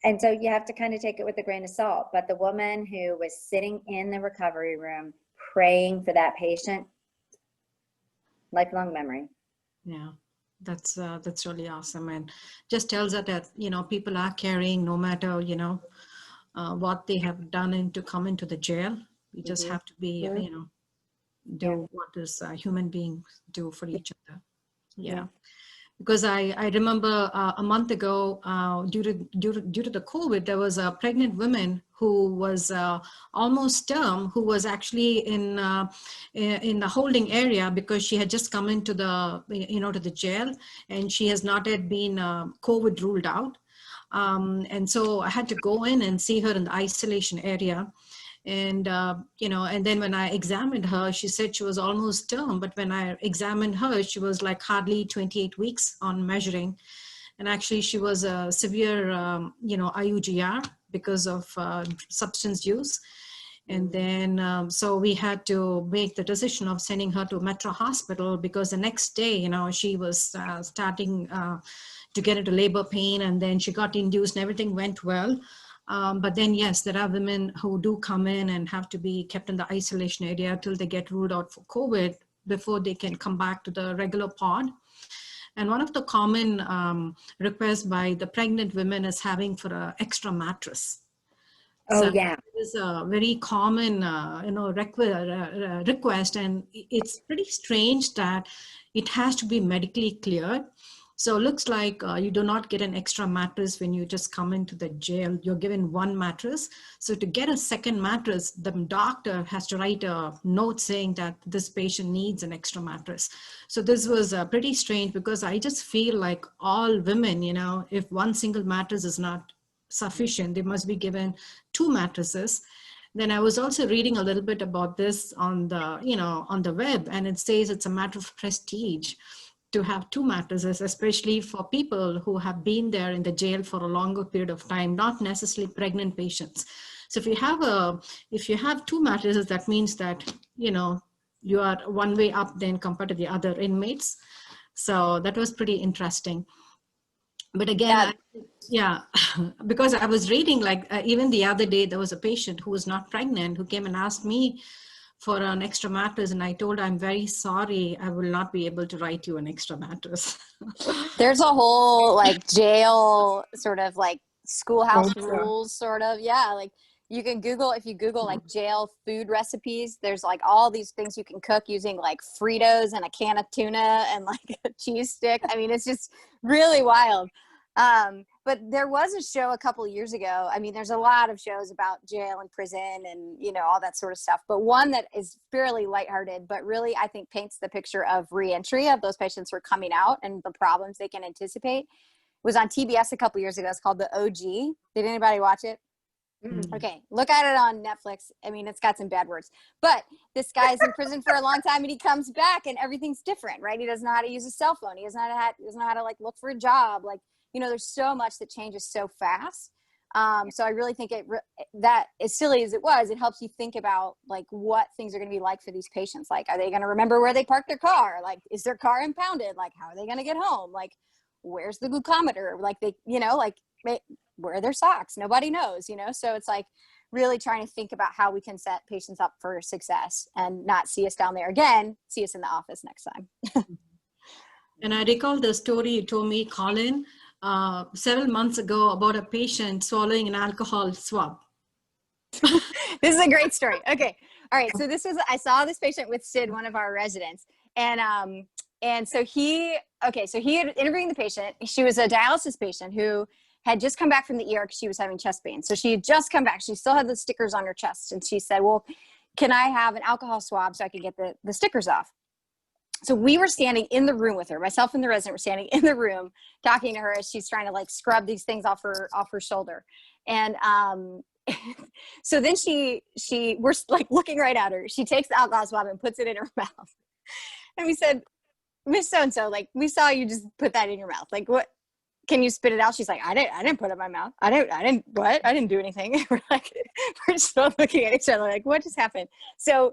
S3: And so you have to kind of take it with a grain of salt. But the woman who was sitting in the recovery room praying for that patient, lifelong memory.
S2: Yeah, that's really awesome, and just tells us that, you know, people are caring no matter, you know, what they have done to come into the jail. We just have to be, you know, do what is human beings do for each other. Yeah. Because I remember a month ago, due to the COVID, there was a pregnant woman who was almost term, who was actually in the holding area because she had just come into the, you know, to the jail, and she has not yet been COVID ruled out. And so I had to go in and see her in the isolation area. And, you know, and then when I examined her, she said she was almost term, but when I examined her, she was like hardly 28 weeks on measuring. And actually she was a severe, you know, IUGR because of substance use. And then, so we had to make the decision of sending her to Metro Hospital because the next day, you know, she was starting to get into labor pain, and then she got induced and everything went well. But then, yes, there are women who do come in and have to be kept in the isolation area till they get ruled out for COVID before they can come back to the regular pod. And one of the common requests by the pregnant women is having for an extra mattress.
S3: Oh,
S2: So
S3: yeah.
S2: it is a very common, you know, request, and it's pretty strange that it has to be medically cleared. So it looks like you do not get an extra mattress when you just come into the jail. You're given one mattress. So to get a second mattress, the doctor has to write a note saying that this patient needs an extra mattress. So this was pretty strange because I just feel like all women, you know, if one single mattress is not sufficient, they must be given 2 mattresses. Then I was also reading a little bit about this on the, you know, on the web, and it says it's a matter of prestige to have 2 mattresses, especially for people who have been there in the jail for a longer period of time, not necessarily pregnant patients. So if you have 2 mattresses, that means that, you know, you are one way up then compared to the other inmates. So that was pretty interesting. But again, yeah, because I was reading, like even the other day, there was a patient who was not pregnant who came and asked me for an extra mattress, and I told her, I'm very sorry, I will not be able to write you an extra mattress.
S10: There's a whole like jail sort of like schoolhouse
S5: Okay.
S10: rules sort of. Yeah, like you can Google, if you Google like jail food recipes, there's like all these things you can cook using like Fritos and a can of tuna and like a cheese stick. I mean, it's just really wild. But there was a show a couple of years ago. I mean, there's a lot of shows about jail and prison and, you know, all that sort of stuff. But one that is fairly lighthearted, but really I think paints the picture of reentry of those patients who are coming out and the problems they can anticipate was on TBS a couple of years ago. It's called The OG. Did anybody watch it? Okay, look at it on Netflix. I mean, it's got some bad words, but this guy's in prison for a long time and he comes back and everything's different, right? He doesn't know how to use a cell phone. He doesn't know how to like look for a job. Like, you know, there's so much that changes so fast. So I really think that as silly as it was, it helps you think about like what things are going to be like for these patients. Like, are they going to remember where they parked their car? Like, is their car impounded? Like, how are they going to get home? Like, where's the glucometer? Like they, you know, like where are their socks? Nobody knows, you know? So it's like really trying to think about how we can set patients up for success and not see us down there again, see us in the office next time.
S2: And I recall the story you told me, Colin, several months ago about a patient swallowing an alcohol swab.
S10: This is a great story. Okay. All right. So I saw this patient with Sid, one of our residents. And so he had interviewing the patient. She was a dialysis patient who had just come back from the ER because she was having chest pain. So she had just come back. She still had the stickers on her chest. And she said, well, can I have an alcohol swab so I can get the stickers off? So we were standing in the room with her. Myself and the resident were standing in the room talking to her as she's trying to like scrub these things off her shoulder. And so then we're like looking right at her. She takes the alcohol swab and puts it in her mouth. And we said, Miss So-and-so, like, we saw you just put that in your mouth. Like, what? Can you spit it out? She's like, I didn't put it in my mouth. I didn't do anything. We're just both looking at each other like, what just happened? So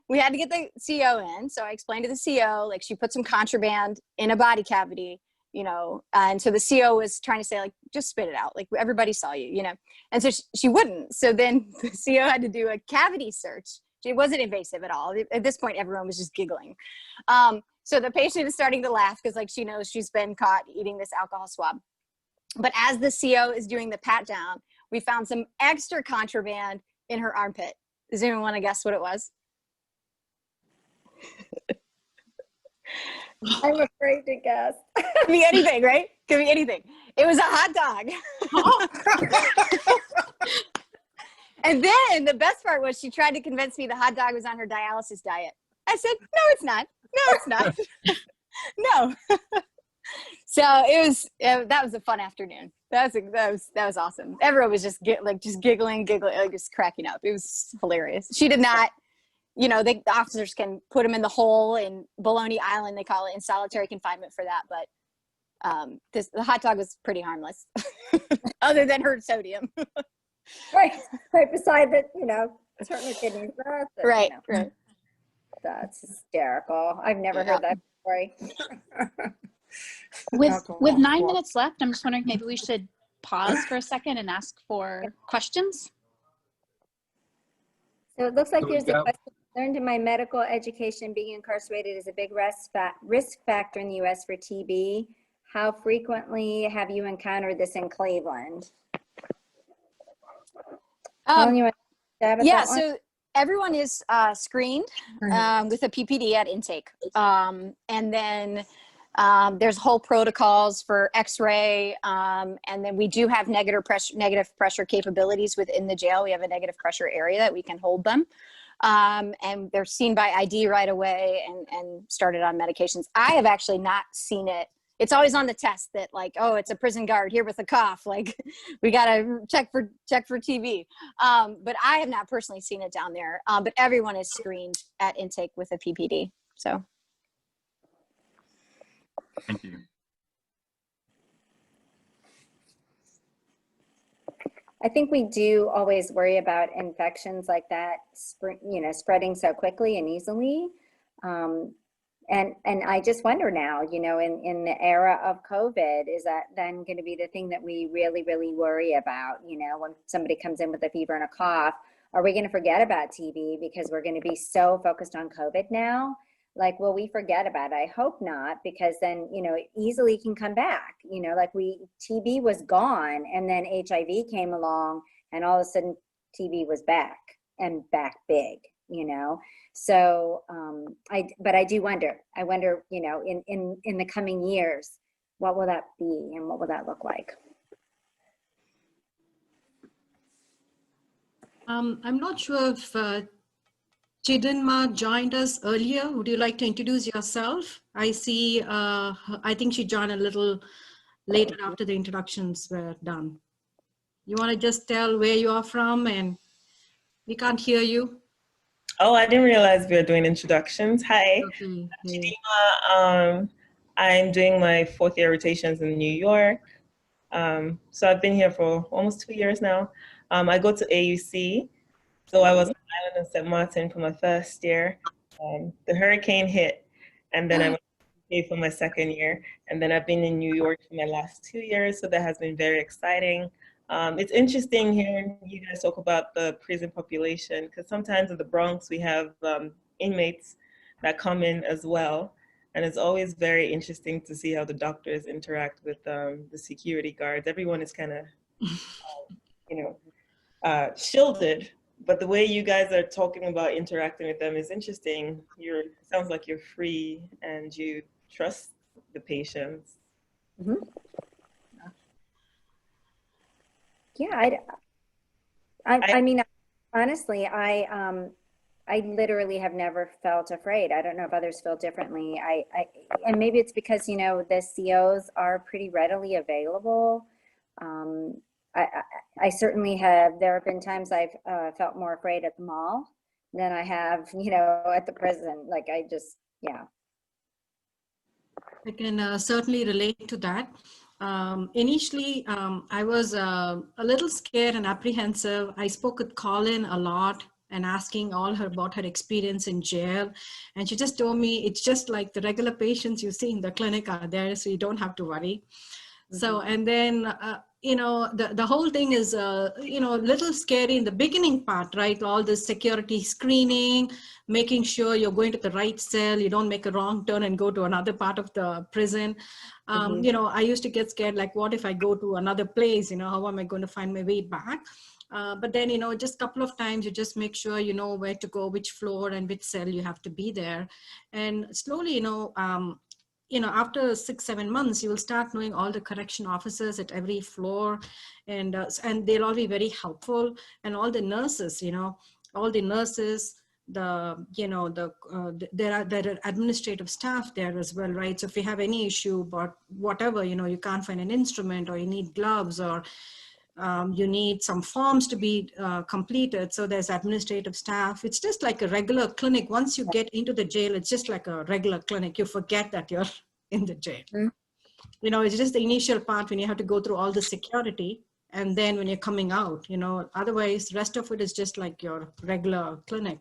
S10: we had to get the CO in. So I explained to the CO, like she put some contraband in a body cavity, you know, and so the CO was trying to say like, just spit it out. Like everybody saw you, you know? And so she wouldn't. So then the CO had to do a cavity search. It wasn't invasive at all. At this point, everyone was just giggling. So the patient is starting to laugh because like she knows she's been caught eating this alcohol swab. But as the CO is doing the pat down, we found some extra contraband in her armpit. Does anyone want to guess what it was?
S3: I'm afraid to guess.
S10: Could be anything, right? Could be anything. It was a hot dog. And then the best part was she tried to convince me the hot dog was on her dialysis diet. I said, no, it's not. No, it's not. No. So that was a fun afternoon. That was awesome. Everyone was just giggling, like just cracking up. It was hilarious. She did not, you know, the officers can put them in the hole in Bologna Island, they call it, in solitary confinement for that. But the hot dog was pretty harmless, other than her sodium.
S3: Right beside that, you know, it's hurting her kidneys.
S10: Right,
S3: you know.
S10: right.
S3: That's hysterical. I've never heard that story.
S4: With 9 minutes left, I'm just wondering maybe we should pause for a second and ask for questions.
S3: So it looks like
S1: So
S3: there's
S1: we've
S3: a
S1: got-
S3: question. Learned in my medical education being incarcerated is a big risk factor in the U.S. for TB. How frequently have you encountered this in Cleveland? Helen, you want to stab at
S10: Yeah,
S3: that one?
S10: so everyone is screened with a PPD at intake. And then there's whole protocols for x-ray. And then we do have negative pressure capabilities within the jail. We have a negative pressure area that we can hold them. And they're seen by ID right away and started on medications. I have actually not seen it. It's always on the test that like, oh, it's a prison guard here with a cough. Like we got to check for TB. But I have not personally seen it down there. But everyone is screened at intake with a PPD. So.
S8: Thank you.
S3: I think we do always worry about infections like that, you know, spreading so quickly and easily. And I just wonder now, you know, in the era of COVID, is that then going to be the thing that we really, really worry about? You know, when somebody comes in with a fever and a cough, are we going to forget about TB because we're going to be so focused on COVID now? Like, will we forget about it? I hope not, because then, you know, it easily can come back. You know, like TB was gone and then HIV came along and all of a sudden TB was back and back big, you know? So, but I do wonder, you know, in the coming years, what will that be and what will that look like?
S2: I'm not sure if Chidinma joined us earlier. Would you like to introduce yourself? I see, I think she joined a little later after the introductions were done. You want to just tell where you are from, and we can't hear you.
S11: Oh, I didn't realize we were doing introductions. Hi,
S2: Okay.
S11: Chidinma. I'm doing my 4th year rotations in New York. So I've been here for almost 2 years now. I go to AUC. So I was on island in St. Martin for my 1st year. The hurricane hit, and then I went to UK for my 2nd year. And then I've been in New York for my last 2 years. So that has been very exciting. It's interesting hearing you guys talk about the prison population, because sometimes in the Bronx we have inmates that come in as well. And it's always very interesting to see how the doctors interact with the security guards. Everyone is kind of, you know, shielded. But the way you guys are talking about interacting with them is interesting. Sounds like you're free and you trust the patients.
S3: Mm-hmm. Yeah, I mean, honestly, I literally have never felt afraid. I don't know if others feel differently. And maybe it's because, you know, the COs are pretty readily available. I certainly have, there have been times I've felt more afraid at the mall than I have, you know, at the prison. Like yeah.
S2: I can certainly relate to that. Initially, I was a little scared and apprehensive. I spoke with Colin a lot and asking all her about her experience in jail. And she just told me it's just like the regular patients you see in the clinic are there, so you don't have to worry. So, and then, you know, the whole thing is, you know, a little scary in the beginning part, right? All this security screening, making sure you're going to the right cell, you don't make a wrong turn and go to another part of the prison. You know, I used to get scared, like, what if I go to another place, you know, how am I going to find my way back? But then, you know, just a couple of times you just make sure you know where to go, which floor and which cell you have to be there. And slowly, you know, after 6-7 months, you will start knowing all the correction officers at every floor, and they'll all be very helpful. And all the nurses, you know, all the nurses, there are administrative staff there as well, right? So if you have any issue about whatever, you know, you can't find an instrument, or you need gloves, or you need some forms to be completed. So there's administrative staff. It's just like a regular clinic. Once you get into the jail, it's just like a regular clinic. You forget that you're in the jail. You know, it's just the initial part when you have to go through all the security. And then when you're coming out, you know, otherwise the rest of it is just like your regular clinic.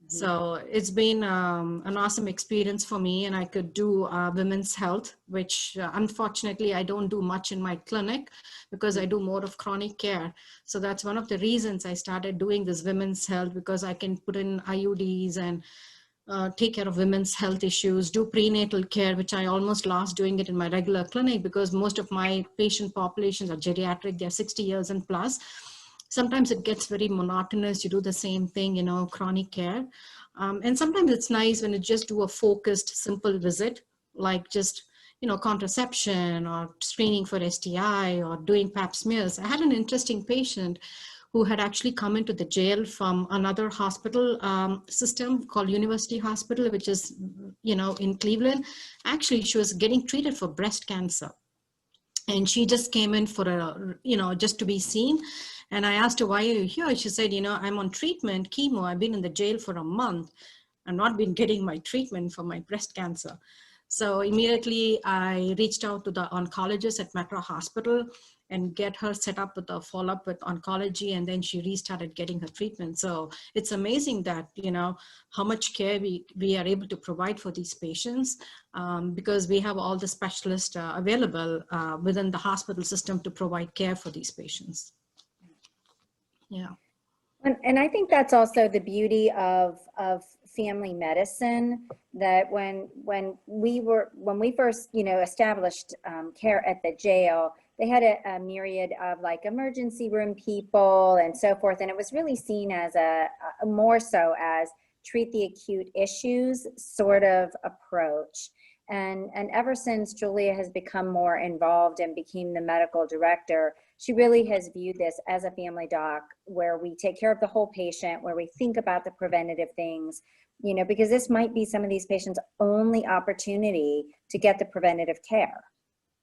S2: So it's been an awesome experience for me, and I could do women's health, which unfortunately I don't do much in my clinic because I do more of chronic care. So that's one of the reasons I started doing this women's health, because I can put in IUDs and take care of women's health issues, do prenatal care, which I almost lost doing it in my regular clinic because most of my patient populations are geriatric, they're 60 years and plus. Sometimes it gets very monotonous. You do the same thing, you know, chronic care. And sometimes it's nice when you just do a focused, simple visit, like just, you know, contraception or screening for STI or doing pap smears. I had an interesting patient who had actually come into the jail from another hospital system called University Hospital, which is, you know, in Cleveland. Actually, she was getting treated for breast cancer. And she just came in for a, you know, just to be seen. And I asked her, why are you here? She said, you know, I'm on treatment, chemo. I've been in the jail for a month. I've not been getting my treatment for my breast cancer. So immediately I reached out to the oncologist at Metro Hospital and get her set up with a follow-up with oncology. And then she restarted getting her treatment. So it's amazing that, you know, how much care we are able to provide for these patients because we have all the specialists available within the hospital system to provide care for these patients. Yeah.
S3: And I think that's also the beauty of family medicine, that when we first, you know, established care at the jail, they had a myriad of like emergency room people and so forth. And it was really seen as a more so as treat the acute issues sort of approach. And ever since Julia has become more involved and became the medical director, she really has viewed this as a family doc where we take care of the whole patient, where we think about the preventative things, you know, because this might be some of these patients' only opportunity to get the preventative care,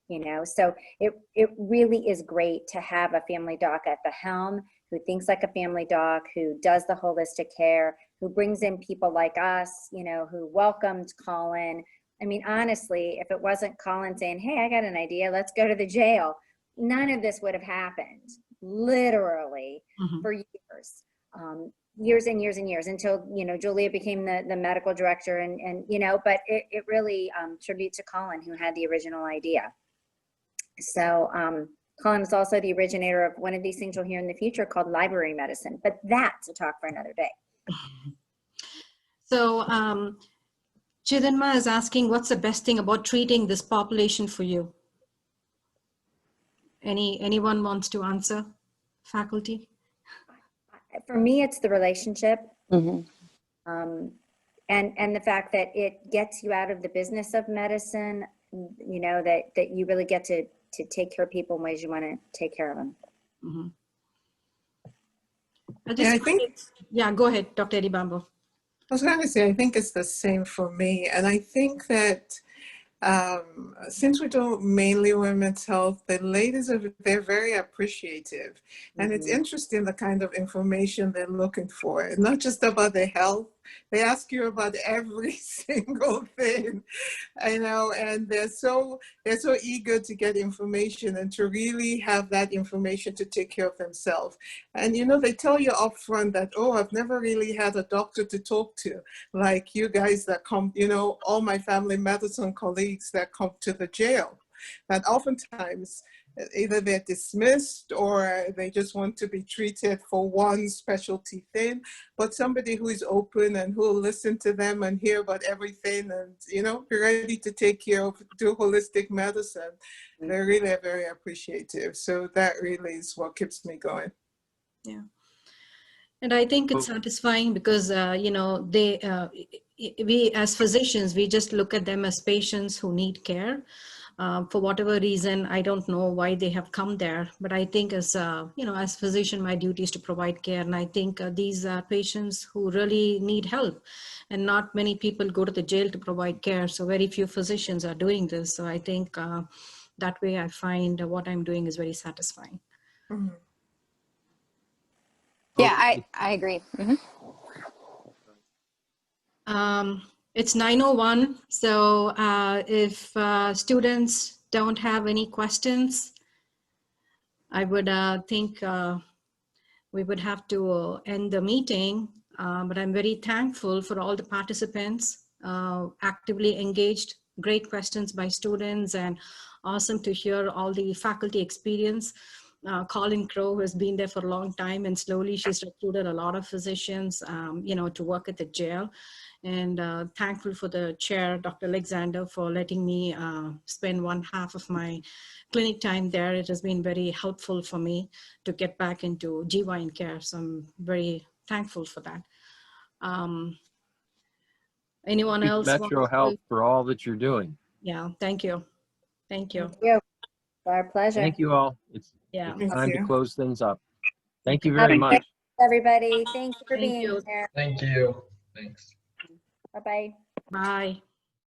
S3: you know. So it really is great to have a family doc at the helm who thinks like a family doc, who does the holistic care, who brings in people like us, you know, who welcomed Colin. I mean, honestly, if it wasn't Colin saying, hey, I got an idea, let's go to the jail, none of this would have happened, literally, for years. Years and years and years until, you know, Julia became the medical director and you know, but it really tribute to Colin, who had the original idea. So Colin is also the originator of one of these things you'll hear in the future called library medicine, but that's a talk for another day.
S2: So Chidanma is asking, what's the best thing about treating this population for you? Anyone wants to answer? Faculty?
S3: For me, it's the relationship. And the fact that it gets you out of the business of medicine, you know, that you really get to take care of people in ways you want to take care of them.
S2: Yeah, go ahead, Dr. Eddie Bambo.
S5: I was going to say, I think it's the same for me. And I think that since we do mainly women's health, the ladies, they're very appreciative. And it's interesting the kind of information they're looking for, not just about their health, They ask you about every single thing, you know, and they're so eager to get information and to really have that information to take care of themselves. And, you know, they tell you up front that, oh, I've never really had a doctor to talk to, like you guys that come, you know, all my family medicine colleagues that come to the jail. That oftentimes either they're dismissed or they just want to be treated for one specialty thing, but somebody who is open and who will listen to them and hear about everything and, you know, be ready to take care of, do holistic medicine. They're really very appreciative. So that really is what keeps me going.
S2: Yeah. And I think it's satisfying because, you know, we as physicians, we just look at them as patients who need care. For whatever reason, I don't know why they have come there, but I think as, you know, as physician, my duty is to provide care. And I think these are patients who really need help, and not many people go to the jail to provide care. So very few physicians are doing this. So I think that way I find what I'm doing is very satisfying.
S5: Mhm.
S10: Yeah, I agree.
S2: It's 9:01, so if students don't have any questions, I would think we would have to end the meeting, but I'm very thankful for all the participants, actively engaged, great questions by students, and awesome to hear all the faculty experience. Colin Crow, who has been there for a long time, and slowly she's recruited a lot of physicians, you know, to work at the jail. And thankful for the chair, Dr. Alexander, for letting me spend one half of my clinic time there. It has been very helpful for me to get back into GYN care. So I'm very thankful for that. Anyone
S1: Thank
S2: else?
S1: Metrohealth for all that you're doing.
S2: Yeah, thank you. Thank you.
S3: Thank you. Our pleasure.
S1: Thank you all. It's
S2: Yeah.
S1: time to
S5: you.
S1: close things up. Thank you
S3: Have
S1: very
S3: a
S1: much.
S3: great day, everybody. Thank you for
S2: Thank
S3: being
S2: you.
S3: here.
S6: Thank you. Thanks.
S3: Bye-bye.
S2: Bye.